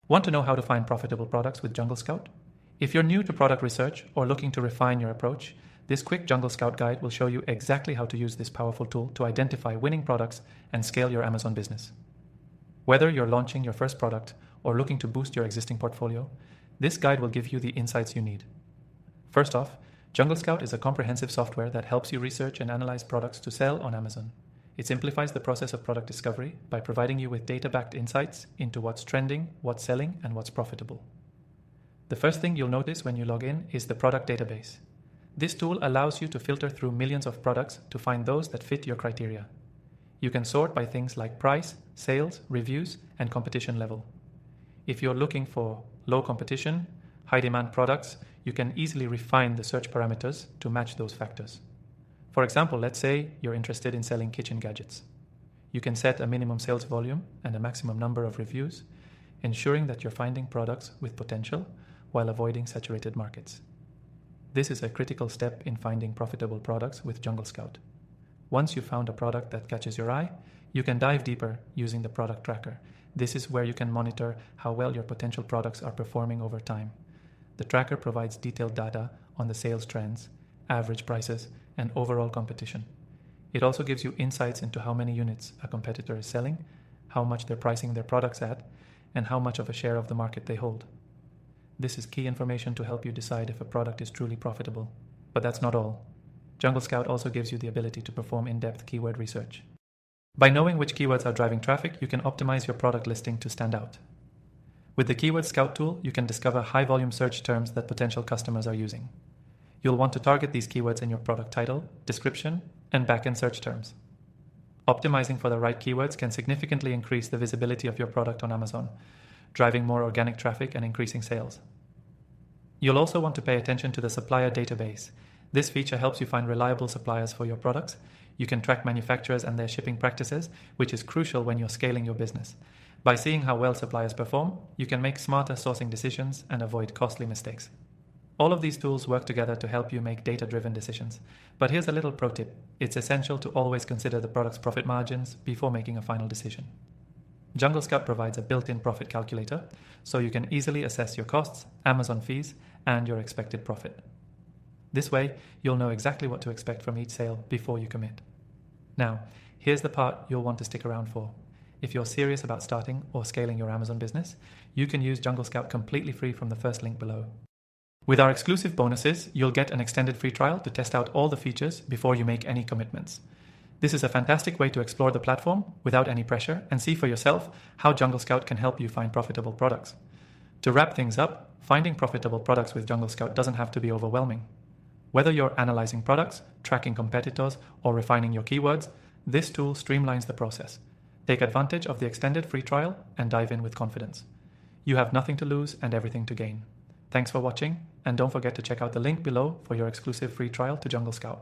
Want to know how to find profitable products with JungleScout? If you're new to product research or looking to refine your approach, this quick JungleScout guide will show you exactly how to use this powerful tool to identify winning products and scale your Amazon business. Whether you're launching your first product or looking to boost your existing portfolio, this guide will give you the insights you need. First off, JungleScout is a comprehensive software that helps you research and analyze products to sell on Amazon. It simplifies the process of product discovery by providing you with data-backed insights into what's trending, what's selling, and what's profitable. The first thing you'll notice when you log in is the product database. This tool allows you to filter through millions of products to find those that fit your criteria. You can sort by things like price, sales, reviews, and competition level. If you're looking for low competition, high demand products, you can easily refine the search parameters to match those factors. For example, let's say you're interested in selling kitchen gadgets. You can set a minimum sales volume and a maximum number of reviews, ensuring that you're finding products with potential while avoiding saturated markets. This is a critical step in finding profitable products with JungleScout. Once you've found a product that catches your eye, you can dive deeper using the product tracker. This is where you can monitor how well your potential products are performing over time. The tracker provides detailed data on the sales trends, average prices, and overall competition. It also gives you insights into how many units a competitor is selling, how much they're pricing their products at, and how much of a share of the market they hold. This is key information to help you decide if a product is truly profitable. But that's not all. JungleScout also gives you the ability to perform in-depth keyword research. By knowing which keywords are driving traffic, you can optimize your product listing to stand out. With the Keyword Scout tool, you can discover high-volume search terms that potential customers are using. You'll want to target these keywords in your product title, description, and back-end search terms. Optimizing for the right keywords can significantly increase the visibility of your product on Amazon, driving more organic traffic and increasing sales. You'll also want to pay attention to the supplier database. This feature helps you find reliable suppliers for your products. You can track manufacturers and their shipping practices, which is crucial when you're scaling your business. By seeing how well suppliers perform, you can make smarter sourcing decisions and avoid costly mistakes. All of these tools work together to help you make data-driven decisions. But here's a little pro tip. It's essential to always consider the product's profit margins before making a final decision. JungleScout provides a built-in profit calculator, so you can easily assess your costs, Amazon fees, and your expected profit. This way, you'll know exactly what to expect from each sale before you commit. Now, here's the part you'll want to stick around for. If you're serious about starting or scaling your Amazon business, you can use JungleScout completely free from the first link below. With our exclusive bonuses, you'll get an extended free trial to test out all the features before you make any commitments. This is a fantastic way to explore the platform without any pressure and see for yourself how JungleScout can help you find profitable products. To wrap things up, finding profitable products with JungleScout doesn't have to be overwhelming. Whether you're analyzing products, tracking competitors, or refining your keywords, this tool streamlines the process. Take advantage of the extended free trial and dive in with confidence. You have nothing to lose and everything to gain. Thanks for watching, and don't forget to check out the link below for your exclusive free trial to JungleScout.